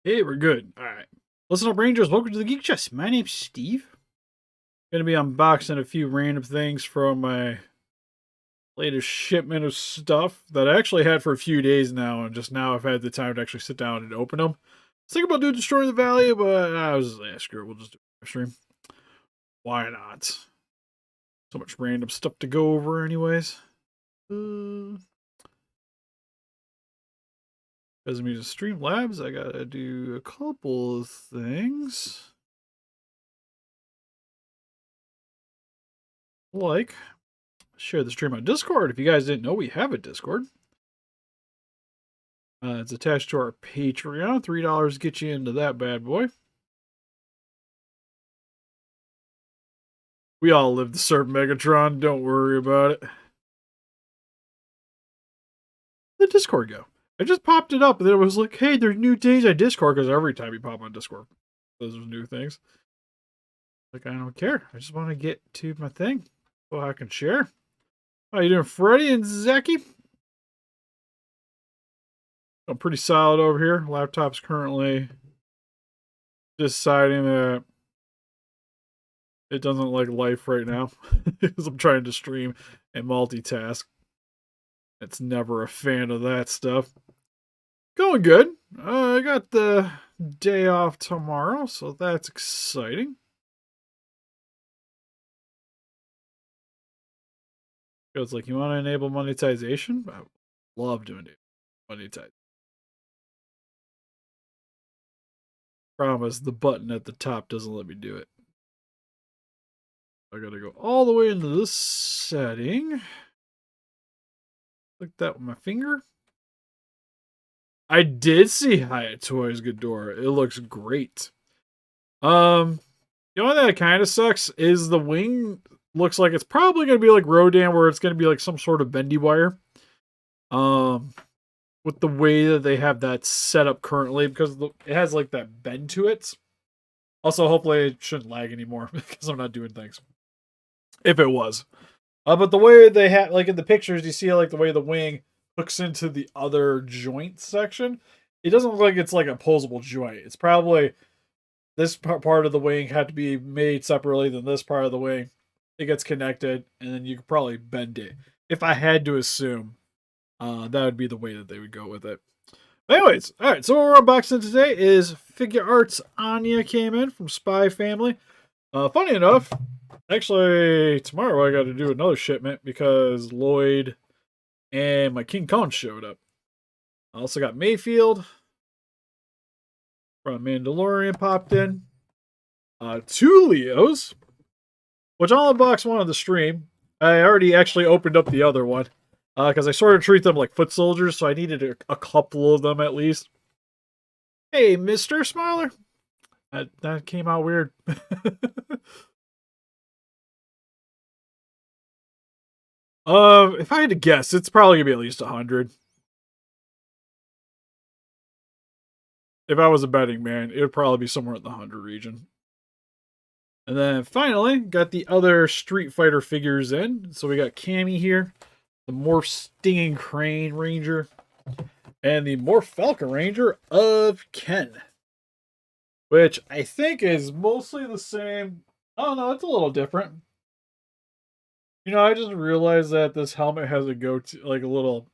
Hey, we're good. All right. Listen up, Rangers. Welcome to the Geek Chest. My name's Steve. Going to be unboxing a few random things from my latest shipment of stuff that I actually had for a few days now, and just now I've had the time to actually sit down and open them. I was thinking about doing Destroy the Valley, but I was like, screw it, we'll just do a stream. Why not? So much random stuff to go over, anyways. As I'm using Streamlabs, I gotta do a couple of things. Like share the stream on Discord. If you guys didn't know, we have a Discord. It's attached to our Patreon. $3 gets you into that bad boy. We all live to serve Megatron. Don't worry about it. The Discord go. I just popped it up, and then it was like, hey, there's new things on Discord, because every time you pop on Discord, those are new things. Like, I don't care. I just want to get to my thing so I can share. How you doing, Freddie and Zeki? I'm pretty solid over here. Laptop's currently deciding that it doesn't like life right now because I'm trying to stream and multitask. It's never a fan of that stuff. Going good. I got the day off tomorrow, so that's exciting. It's like, you want to enable monetization? I love doing it. Monetize. Promise the button at the top doesn't let me do it. I gotta go all the way into this setting. Click that with my finger. I did see Hyatt Toys Ghidorah. It looks great. The only thing that kind of sucks is the wing looks like it's probably going to be like Rodan, where it's going to be like some sort of bendy wire. With the way that they have that set up currently, because it has like that bend to it. Also, hopefully it shouldn't lag anymore because I'm not doing things. If it was. But the way they have, like in the pictures, you see like the way the wing hooks into the other joint section. It doesn't look like it's like a posable joint. It's probably this part of the wing had to be made separately than this part of the wing. It gets connected, and then you could probably bend it. If I had to assume, that would be the way that they would go with it. Anyways, all right. So what we're unboxing today is Figuarts. Anya came in from Spy Family. Funny enough, actually tomorrow I got to do another shipment because Lloyd and my King Kong showed up. I also got Mayfield from Mandalorian popped in. 2 Leos, which I'll unbox one on the stream. I already actually opened up the other one because I sort of treat them like foot soldiers, so I needed a couple of them at least. Hey, Mr. Smiler. That came out weird. If I had to guess, it's probably gonna be at least 100. If I was a betting man, it would probably be somewhere in the 100 region. And then finally, got the other Street Fighter figures in. So we got Cammy here, the Morph Stinging Crane Ranger, and the Morph Falcon Ranger of Ken. Which I think is mostly the same. Oh no, it's a little different. You know, I just realized that this helmet has a like a little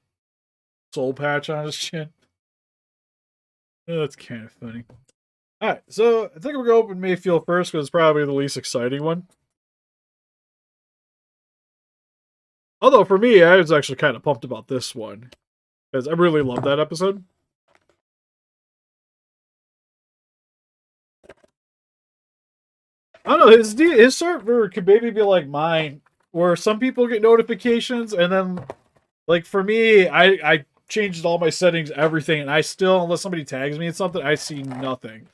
soul patch on his chin. That's kind of funny. Alright, so I think we're going to open Mayfield first because it's probably the least exciting one. Although for me, I was actually kind of pumped about this one because I really love that episode. I don't know, his server could maybe be like mine, where some people get notifications, and then, like for me, I changed all my settings, everything, and I still, unless somebody tags me in something, I see nothing.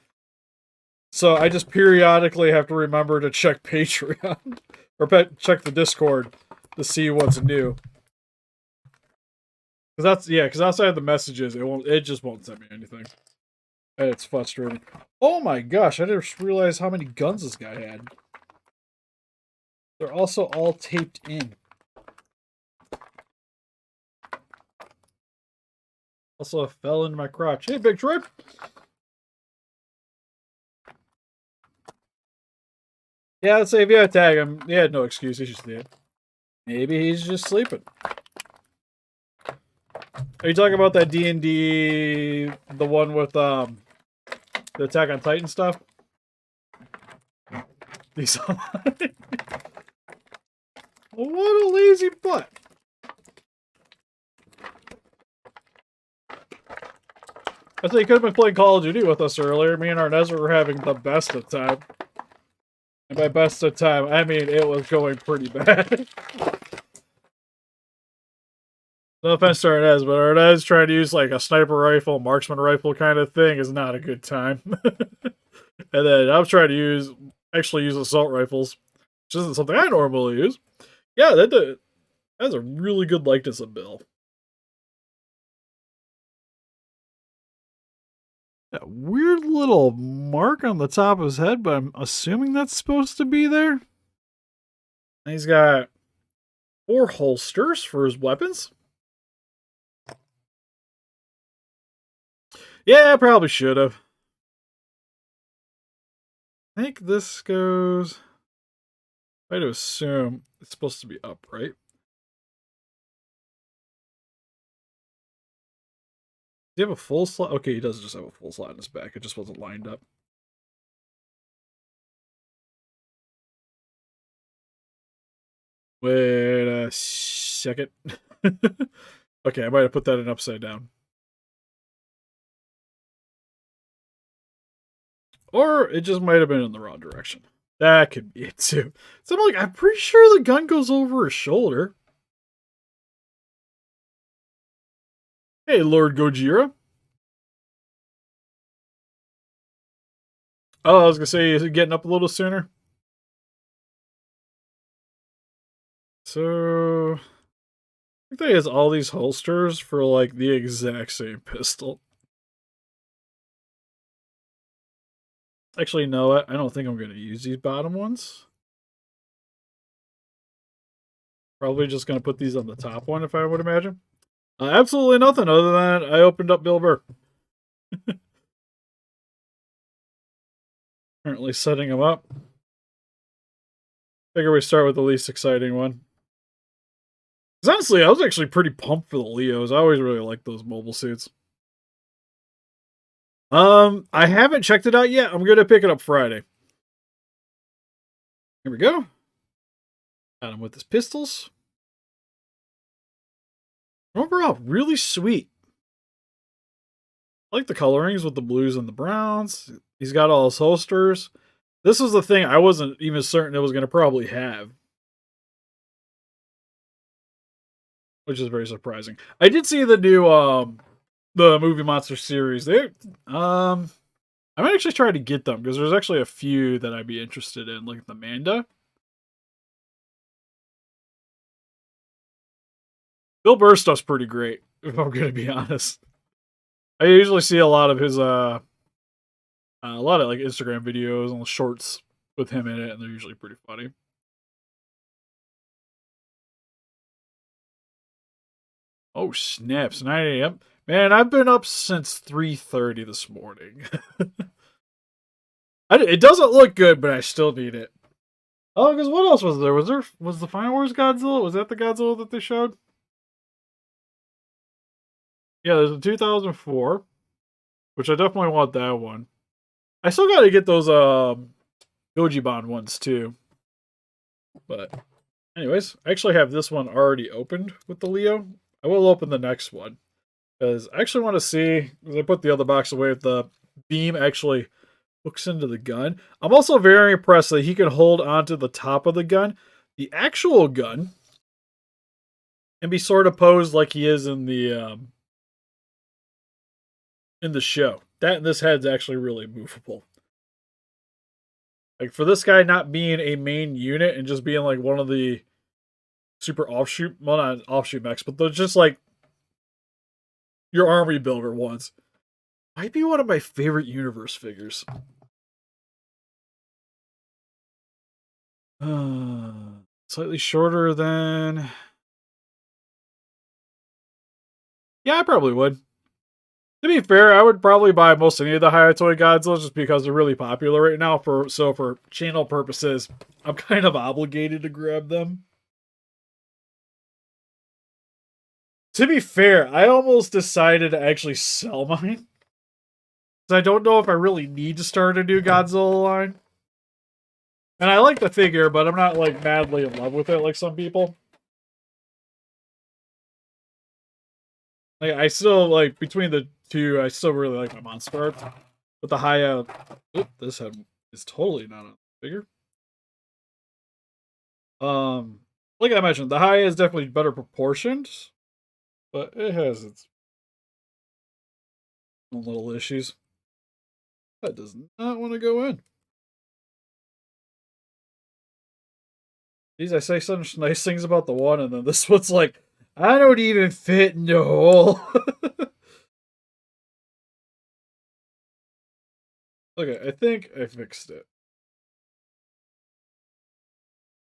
So I just periodically have to remember to check Patreon or check the Discord to see what's new. Because outside of the messages, it just won't send me anything. And it's frustrating. Oh my gosh, I didn't realize how many guns this guy had. They're also all taped in. Also fell into my crotch. Hey, Big Troy. Yeah, let's say if you attack him, he had no excuse. He just did. Maybe he's just sleeping. Are you talking about that D&D, the one with the Attack on Titan stuff? What a lazy butt. I think he could have been playing Call of Duty with us earlier. Me and Arnez were having the best of time. And by best of time, I mean it was going pretty bad. No offense to Arnez, but Arnez trying to use like a sniper rifle, marksman rifle kind of thing is not a good time. And then I was trying to actually use assault rifles, which isn't something I normally use. Yeah, that's a really good likeness of Bill. That weird little mark on the top of his head, but I'm assuming that's supposed to be there. And he's got 4 holsters for his weapons. Yeah, I probably should have. I think this goes... I had to assume it's supposed to be up, right? Does he have a full slot? Okay, he does just have a full slot in his back. It just wasn't lined up. Wait a second. Okay, I might have put that in upside down. Or it just might have been in the wrong direction. That could be it too. So I'm pretty sure the gun goes over his shoulder. Hey, Lord Gojira. Oh, I was gonna say, is it getting up a little sooner? So, I think that he has all these holsters for like the exact same pistol. Actually, no, I don't think I'm gonna use these bottom ones. Probably just gonna put these on the top one, if I would imagine. Absolutely nothing other than I opened up Bill Burr. Currently setting him up. Figure we start with the least exciting one. Because honestly, I was actually pretty pumped for the Leos. I always really liked those mobile suits. I haven't checked it out yet. I'm gonna pick it up Friday. Here we go. Got him with his pistols. Overall, really sweet. I like the colorings with the blues and the browns. He's got all his holsters. This was the thing I wasn't even certain it was going to probably have. Which is very surprising. I did see the new the Movie Monster series. I might actually try to get them because there's actually a few that I'd be interested in, like the Manda. Bill Burr stuff's pretty great, if I'm gonna be honest. I usually see a lot of his a lot of like Instagram videos and shorts with him in it, and they're usually pretty funny. Oh snaps, 9 a.m. Man, I've been up since 3:30 this morning. It doesn't look good, but I still need it. Oh, because what else was there? Was the Final Wars Godzilla? Was that the Godzilla that they showed? Yeah, there's a 2004, which I definitely want that one. I still got to get those Gojiban ones too. But anyways, I actually have this one already opened with the Leo. I will open the next one because I actually want to see. Because I put the other box away if the beam actually hooks into the gun. I'm also very impressed that he can hold onto the top of the gun, the actual gun, and be sort of posed like he is in the show. That and this head's actually really movable. Like for this guy not being a main unit and just being like one of the super offshoot, well not offshoot mechs, but they're just like your army builder ones. Might be one of my favorite universe figures. Slightly shorter than... Yeah, I probably would. To be fair, I would probably buy most any of the Hayatoy Godzilla just because they're really popular right now. For channel purposes, I'm kind of obligated to grab them. To be fair, I almost decided to actually sell mine. Because I don't know if I really need to start a new Godzilla line. And I like the figure, but I'm not like madly in love with it like some people. Like I still like between the two, I still really like my Monster Art. But the Haya, this head is totally not a figure. Like I mentioned, the Haya is definitely better proportioned, but it has its own little issues. That does not want to go in. Geez, I say such nice things about the one, and then this one's like, I don't even fit in the hole. Okay, I think I fixed it.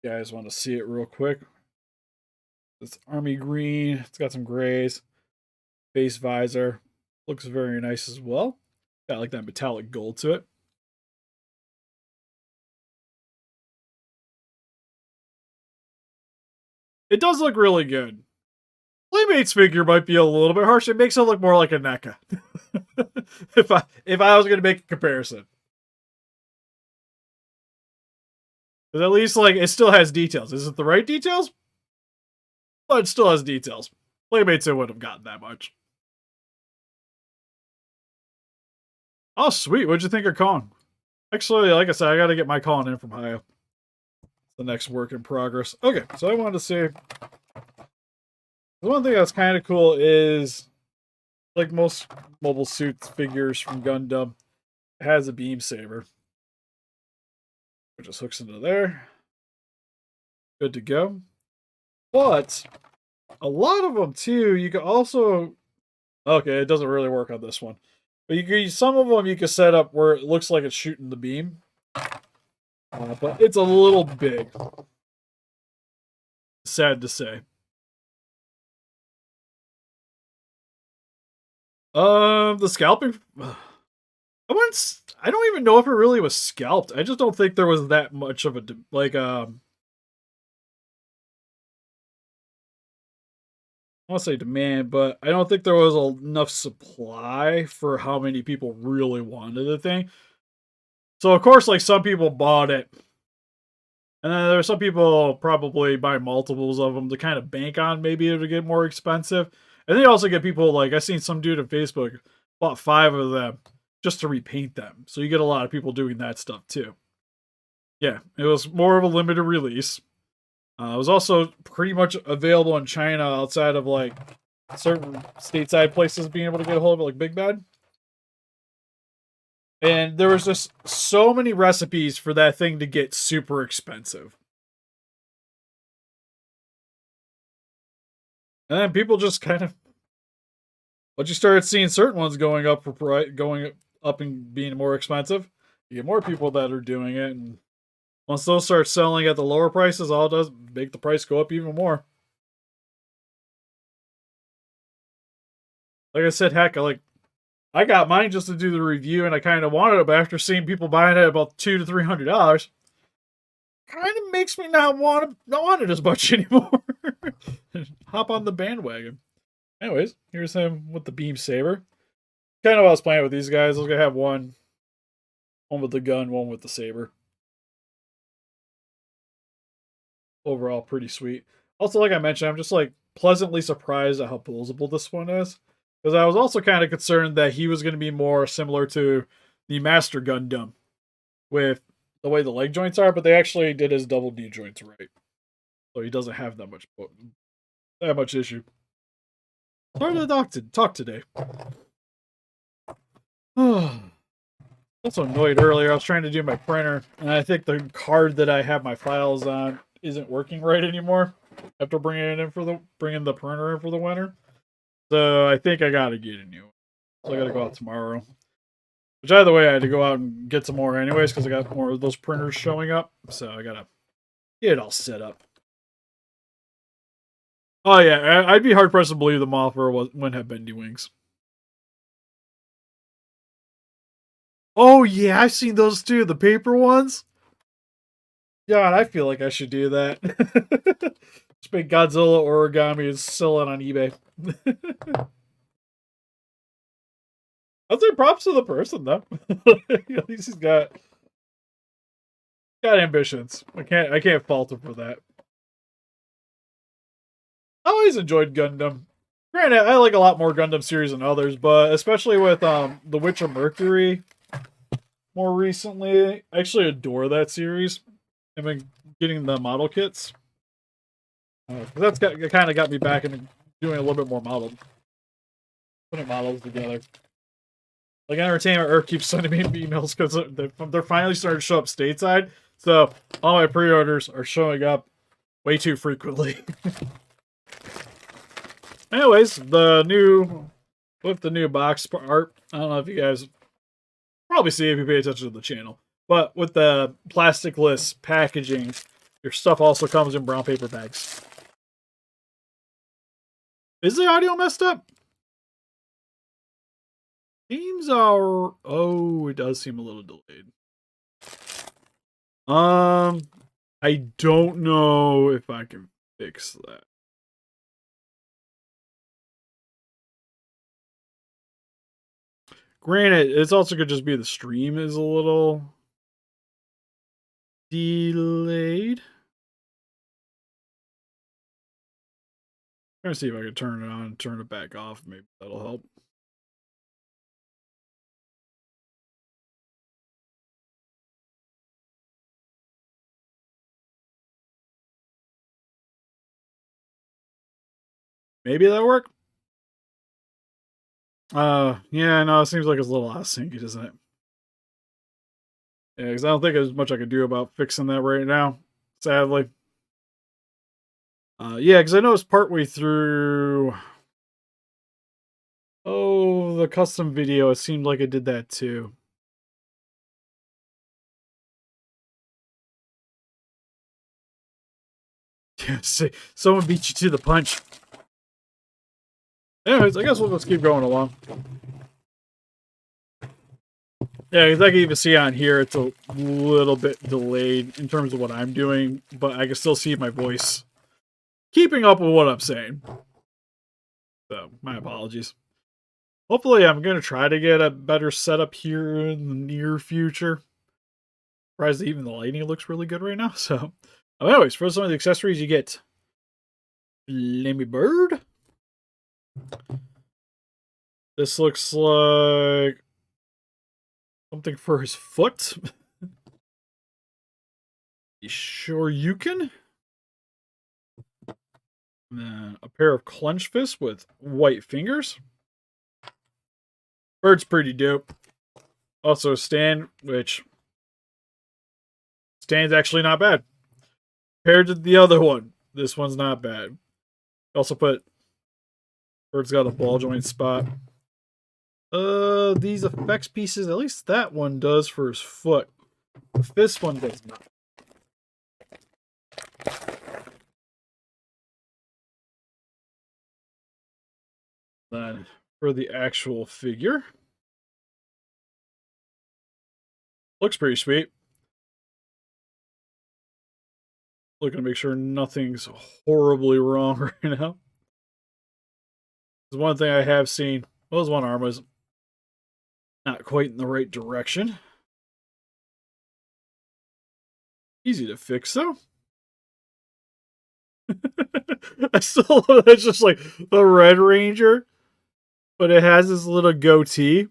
You guys want to see it real quick? It's army green. It's got some grays. Base visor. Looks very nice as well. Got like that metallic gold to it. It does look really good. Playmate's figure might be a little bit harsh. It makes it look more like a NECA. if I was gonna make a comparison. But at least like it still has details. Is it the right details? But it still has details. Playmates it would have gotten that much. Oh sweet, what'd you think of Kong? Actually, like I said, I gotta get my Kong in from Haya. The next work in progress. Okay, so I wanted to say the one thing that's kind of cool is like most mobile suits figures from Gundam, it has a beam saber. It just hooks into there. Good to go. But a lot of them too, you can also okay, it doesn't really work on this one. But you can some of them you can set up where it looks like it's shooting the beam. But it's a little big. Sad to say. The scalping I don't even know if it really was scalped. I just don't think there was that much of a like I want to say demand, but I don't think there was enough supply for how many people really wanted the thing. So of course, like some people bought it, and then there are some people probably buy multiples of them to kind of bank on maybe it'll get more expensive. And then you also get people like I seen some dude on Facebook bought 5 of them just to repaint them. So you get a lot of people doing that stuff too. Yeah, it was more of a limited release. It was also pretty much available in China outside of like certain stateside places being able to get a hold of it, like Big Bad. And there was just so many recipes for that thing to get super expensive. And then people just kind of, once you started seeing certain ones going up for going up and being more expensive, you get more people that are doing it, and once those start selling at the lower prices, all it does make the price go up even more. Like I said, heck, I got mine just to do the review, and I kind of wanted it, but after seeing people buying it at about $200 to $300, kind of makes me not want it as much anymore. Hop on the bandwagon. Anyways, here's him with the beam saber. Kind of what I was playing with these guys. I was gonna have one with the gun, one with the saber. Overall, pretty sweet. Also, like I mentioned, I'm just like pleasantly surprised at how posable this one is. Because I was also kind of concerned that he was going to be more similar to the Master Gundam with the way the leg joints are, but they actually did his double knee joints right. So he doesn't have that much issue. Sorry to talk today. Also annoyed earlier. I was trying to do my printer, and I think the card that I have my files on isn't working right anymore. After bringing the printer in for the winter, so I think I gotta get a new one. So I gotta go out tomorrow. Which either way, I had to go out and get some more anyways because I got more of those printers showing up. So I gotta get it all set up. Oh yeah, I'd be hard pressed to believe the Mothra wouldn't have bendy wings. Oh yeah, I've seen those too, the paper ones. God, I feel like I should do that. Just make Godzilla origami and sell it on eBay. I'll say props to the person though. At least he's got ambitions. I can't fault him for that. I always enjoyed Gundam. Granted, I like a lot more Gundam series than others, but especially with The Witcher Mercury more recently, I actually adore that series. I've been getting the model kits. It kind of got me back into doing a little bit more putting models together. Like Entertainment Earth keeps sending me emails because they're finally starting to show up stateside. So all my pre-orders are showing up way too frequently. Anyways, the new box art. I don't know if you guys probably see if you pay attention to the channel, but with the plasticless packaging, your stuff also comes in brown paper bags. Is the audio messed up? Seems our it does seem a little delayed. I don't know if I can fix that. Granted, it's also could just be the stream is a little delayed. Trying to see if I can turn it on and turn it back off. Maybe that'll help. Maybe that'll work. Yeah, no, it seems like it's a little out of sync, doesn't it? Yeah, because I don't think there's much I can do about fixing that right now, sadly. Yeah, because I know it's partway through. Oh, the custom video. It seemed like it did that too. Yeah, someone beat you to the punch. Anyways, I guess we'll just keep going along. Yeah, because I can even see on here it's a little bit delayed in terms of what I'm doing, but I can still see my voice keeping up with what I'm saying. So, my apologies. Hopefully, I'm going to try to get a better setup here in the near future. Surprised that even the lighting looks really good right now. So, anyways, for some of the accessories, you get Flammy Bird. This looks like something for his foot. Sure you can. And then a pair of clenched fists with white fingers. Bird's pretty dope. Also a stand, which stand's actually not bad. Compared to the other one, this one's not bad. Also put Bird's got a ball joint spot. These effects pieces, at least that one does for his foot. This one does not. Then for the actual figure, looks pretty sweet. Looking to make sure nothing's horribly wrong right now. There's one thing I have seen. Well, his one arm was not quite in the right direction. Easy to fix though. I still love it's just like the Red Ranger, but it has this little goatee.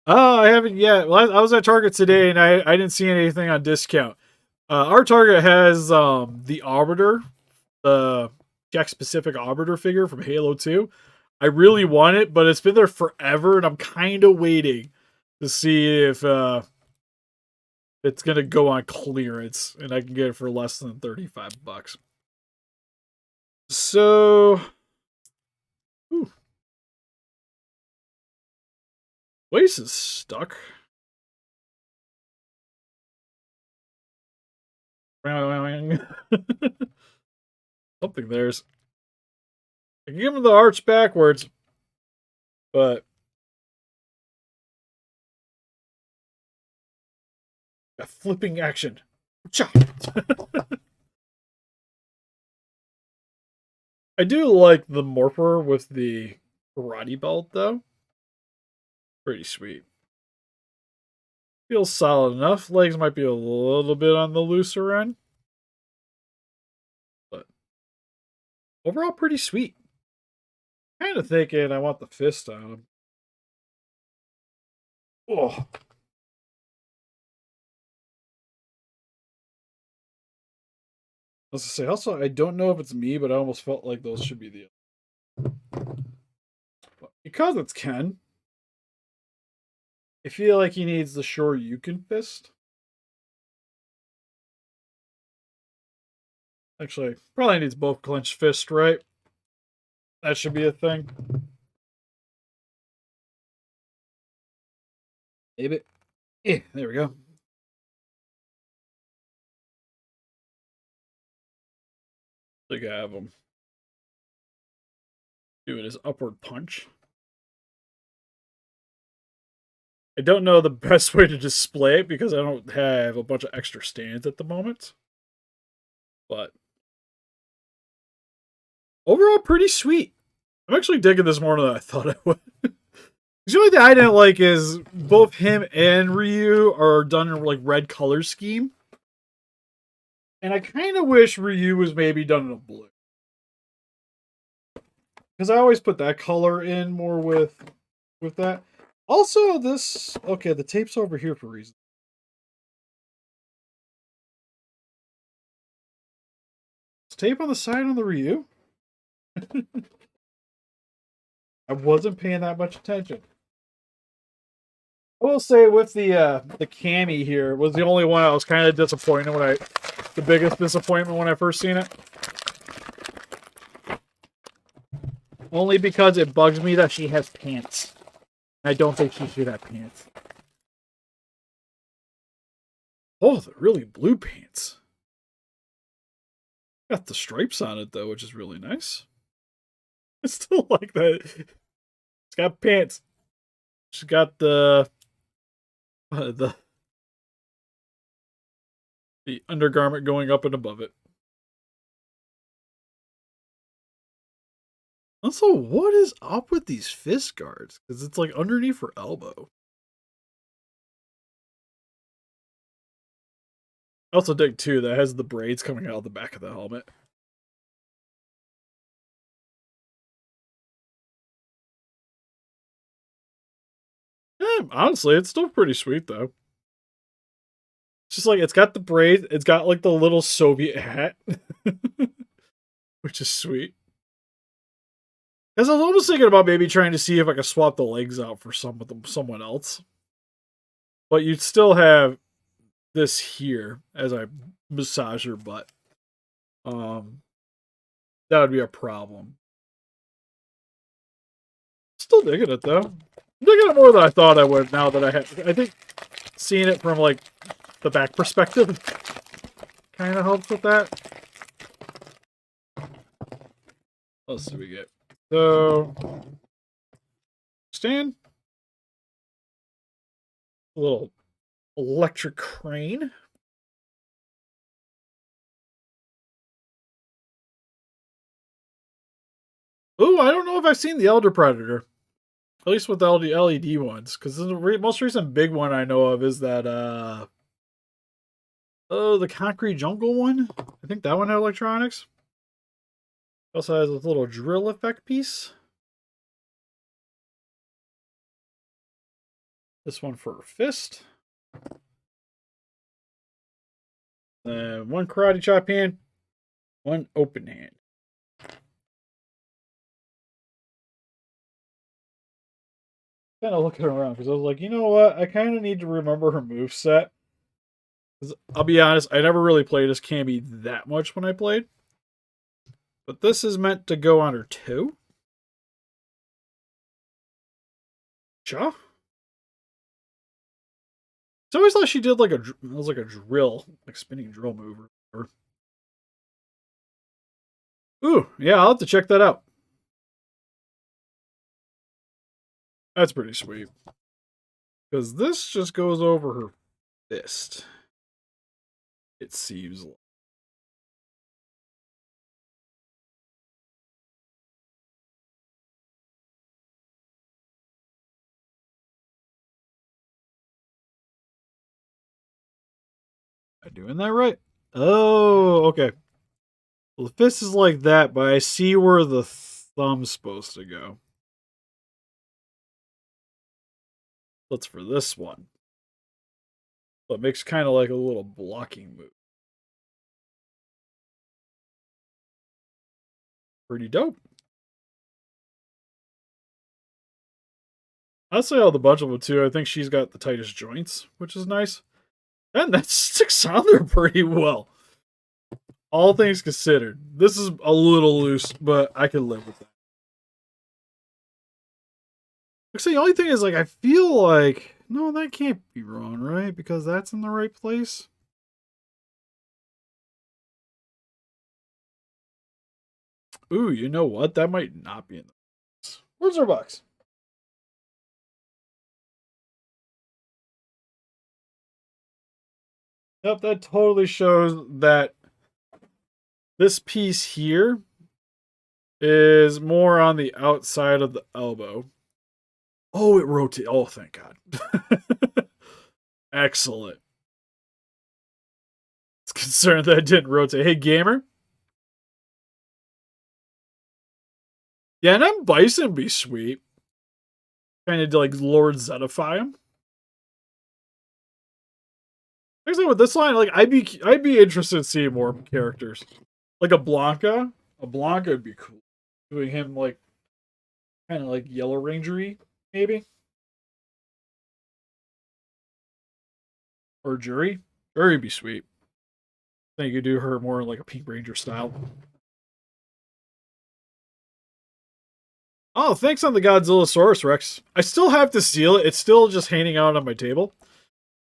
Oh, I haven't yet. Well, I was at Target today and I didn't see anything on discount. Our Target has the Arbiter, the Jack Specific Arbiter figure from Halo 2. I really want it, but it's been there forever and I'm kind of waiting to see if it's going to go on clearance and I can get it for less than 35 bucks. So, Waze is stuck. Something there's. I can give him the arch backwards. But a flipping action. Cha! I do like the morpher with the karate belt, though. Pretty sweet. Feels solid enough. Legs might be a little bit on the looser end. But overall, pretty sweet. Kind of thinking I want the fist on him. Oh. I was gonna say, also, I don't know if it's me, but I almost felt like those should be the. But because it's Ken, I feel like he needs the Shoryuken fist. Actually, probably needs both clenched fists, right? That should be a thing. Maybe. Yeah, there we go. Look at have him doing his upward punch. I don't know the best way to display it because I don't have a bunch of extra stands at the moment. But overall, pretty sweet. I'm actually digging this more than I thought I would. The only thing I didn't like is both him and Ryu are done in like red color scheme. And I kind of wish Ryu was maybe done in a blue. Because I always put that color in more with that. Also, this... Okay, the tape's over here for a reason. Is tape on the side on the Ryu? I wasn't paying that much attention. I will say with the cami here was the only one I was kind of disappointed when the biggest disappointment when I first seen it. Only because it bugs me that she has pants. I don't think she should have pants. Oh, they're really blue pants. Got the stripes on it though, which is really nice. I still like that. It's got pants. She's got the undergarment going up and above it. Also, what is up with these fist guards? Because it's like underneath her elbow. I also dig too that has the braids coming out of the back of the helmet. Honestly, it's still pretty sweet though. It's just like it's got the braids, it's got like the little Soviet hat, which is sweet. Because I was almost thinking about maybe trying to see if I could swap the legs out for someone else. But you'd still have this here as I massage her butt. That would be a problem. Still digging it though. Digging it more than I thought I would now that I think seeing it from like the back perspective kind of helps with that. What else do we get? So, stand. A little electric crane. Ooh, I don't know if I've seen the Elder Predator. At least with the LED ones. Because the most recent big one I know of is that, oh, the Concrete Jungle one? I think that one had electronics. Also has a little drill effect piece. This one for her fist. Then one karate chop hand. One open hand. Kind of looking around because I was like, you know what? I kind of need to remember her moveset. I'll be honest, I never really played as Cammy that much when I played. But this is meant to go on her too. Cha? I always thought she did like it was like a drill, like spinning drill move. Ooh, yeah, I'll have to check that out. That's pretty sweet. Because this just goes over her fist. It seems like. Am I doing that right? Oh, okay. Well, the fist is like that, but I see where the thumb's supposed to go. That's for this one. So it makes kind of like a little blocking move. Pretty dope. I'll say all the bunch of them too. I think she's got the tightest joints, which is nice. And that sticks on there pretty well. All things considered. This is a little loose, but I can live with that. Actually, the only thing is, like, I feel like, no, that can't be wrong, right? Because that's in the right place. Ooh, you know what? That might not be in the box. Where's our box? Yep, that totally shows that this piece here is more on the outside of the elbow. Oh, it rotates. Oh, thank God. Excellent. It's concerned that it didn't rotate. Hey, gamer. Yeah, and M. Bison be sweet. Kind of like Lord Zetify him. Actually, with this line, like I'd be interested in seeing more characters. Like a Blanca. A Blanca would be cool. Doing him like kind of like Yellow Rangery, maybe. Or Jury. Jury would be sweet. I think you could do her more like a Pink Ranger style. Oh, thanks on the Godzilla Saurus Rex. I still have to seal it. It's still just hanging out on my table.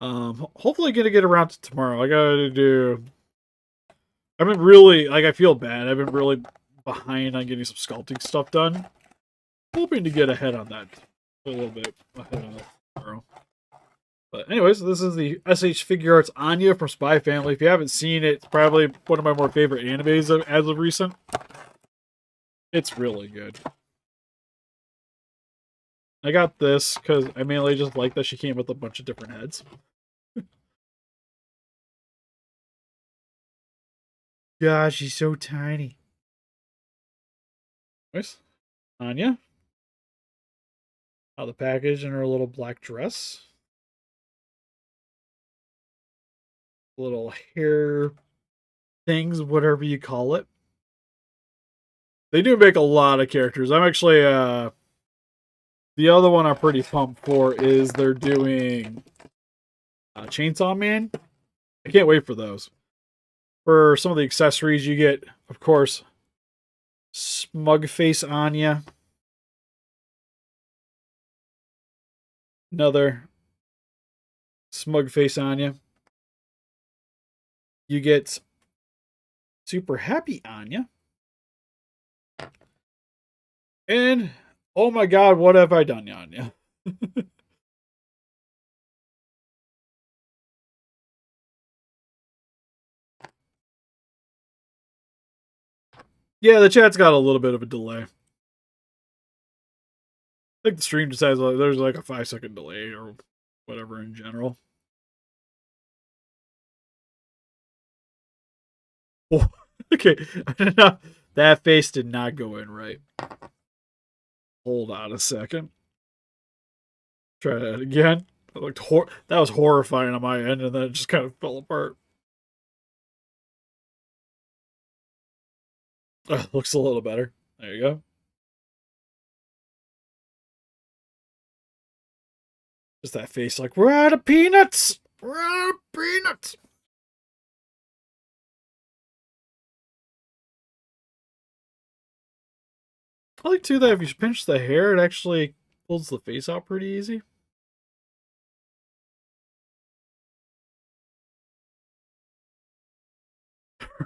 Hopefully gonna get around to tomorrow. I gotta do. I've been really like I feel bad. I've been really behind on getting some sculpting stuff done. Hoping to get ahead on that a little bit ahead on that tomorrow. But anyways, this is the SH Figuarts Anya from Spy Family. If you haven't seen it, it's probably one of my more favorite animes as of recent. It's really good. I got this because I mainly just like that she came with a bunch of different heads. Gosh, she's so tiny. Nice. Anya. Out of the package in her little black dress. Little hair things, whatever you call it. They do make a lot of characters. I'm actually the other one I'm pretty pumped for is they're doing Chainsaw Man. I can't wait for those. For some of the accessories you get, of course, Smug Face Anya. Another Smug Face Anya. You get Super Happy Anya. And oh my god, what have I done, Anya? Yeah, the chat's got a little bit of a delay. I think the stream just has there's like a 5-second delay or whatever in general. Oh, okay, that face did not go in right. Hold on a second. Try that again. That was horrifying on my end, and then it just kind of fell apart. Looks a little better. There you go. Just that face, like we're out of peanuts. We're out of peanuts. I like too that if you pinch the hair, it actually pulls the face out pretty easy.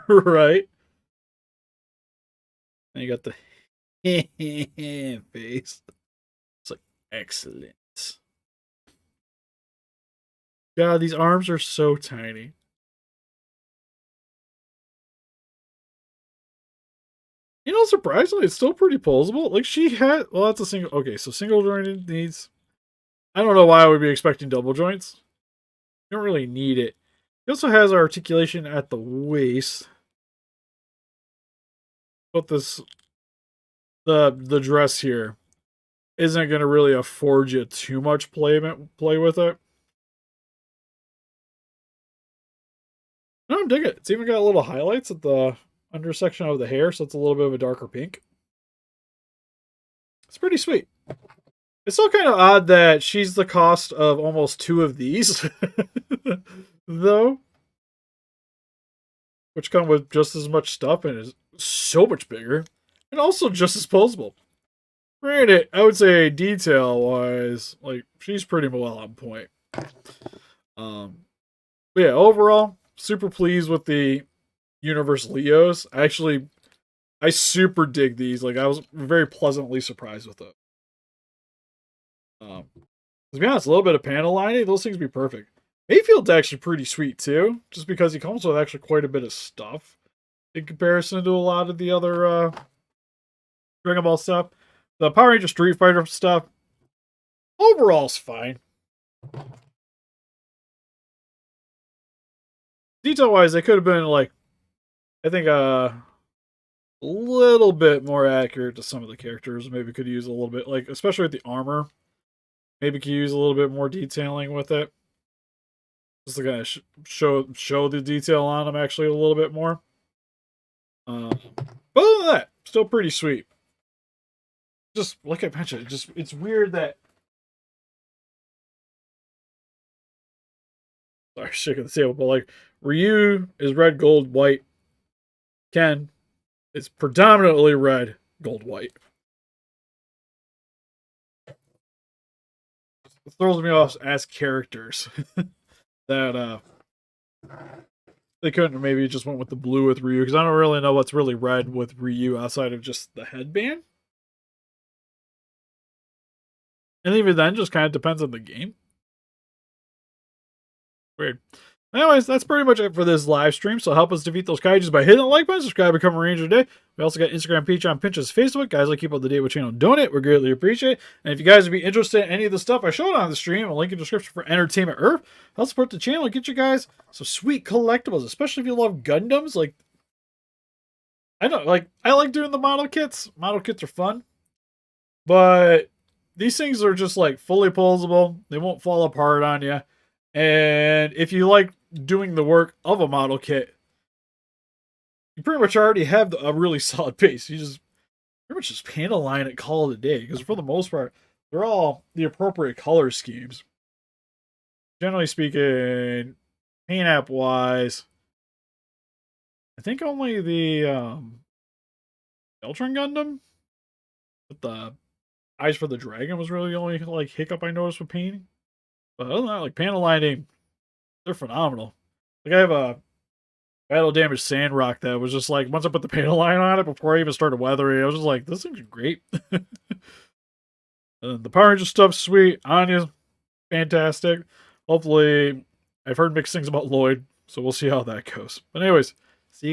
Right? And you got the face. It's like Excellent. God, these arms are so tiny. You know, surprisingly, it's still pretty posable. Like, she had... Well, that's a single... Okay, so single jointed needs... I don't know why I would be expecting double joints. You don't really need it. It also has articulation at the waist. But this... The dress here isn't going to really afford you too much play with it. No, I'm digging it. It's even got little highlights at the undersection of the hair, so it's a little bit of a darker pink. It's pretty sweet. It's still kind of odd that she's the cost of almost 2 of these, though. Which come with just as much stuff and is so much bigger. And also just as posable. Granted, I would say detail-wise, like, she's pretty well on point. But yeah, overall, super pleased with the Universe Leos. I super dig these. Like, I was very pleasantly surprised with it. To be honest, a little bit of panel lining, those things would be perfect. Mayfield's actually pretty sweet too, just because he comes with actually quite a bit of stuff in comparison to a lot of the other Dragon Ball stuff. The Power Ranger Street Fighter stuff, overall's fine. Detail-wise, they could have been, like, I think a little bit more accurate to some of the characters. Maybe could use a little bit, like, especially with the armor. Maybe could use a little bit more detailing with it. Just to kind of show the detail on them actually a little bit more. But other than that, still pretty sweet. Just like I mentioned, it's weird that... Sorry, shaking the table, but like Ryu is red, gold, white. Ken is predominantly red, gold, white. It throws me off as characters that they couldn't maybe just went with the blue with Ryu, because I don't really know what's really red with Ryu outside of just the headband. And even then, just kind of depends on the game. Weird. Anyways, that's pretty much it for this live stream. So help us defeat those kaijus by hitting the like button, subscribe, become a ranger today. We also got Instagram, Patreon, Pinterest, Facebook. Guys, like keep up to date with channel donate. We greatly appreciate it. And if you guys would be interested in any of the stuff I showed on the stream, a link in the description for Entertainment Earth. Help support the channel and get you guys some sweet collectibles, especially if you love Gundams. Like, I like doing the model kits. Model kits are fun. But these things are just like fully posable. They won't fall apart on you. And if you like doing the work of a model kit, you pretty much already have a really solid base. You just pretty much just panel line it, call it a day. Because for the most part, they're all the appropriate color schemes. Generally speaking, paint app wise, I think only the Beltran Gundam with the Eyes for the Dragon was really the only like hiccup I noticed with painting. But other than that, like panel lining, they're phenomenal. Like I have a battle damage Sandrock that was just like, once I put the panel line on it before I even started weathering, I was just like, this thing's great. The Power Ranger stuff's sweet. Anya's fantastic. Hopefully, I've heard mixed things about Lloyd, so we'll see how that goes. But anyways, see you guys.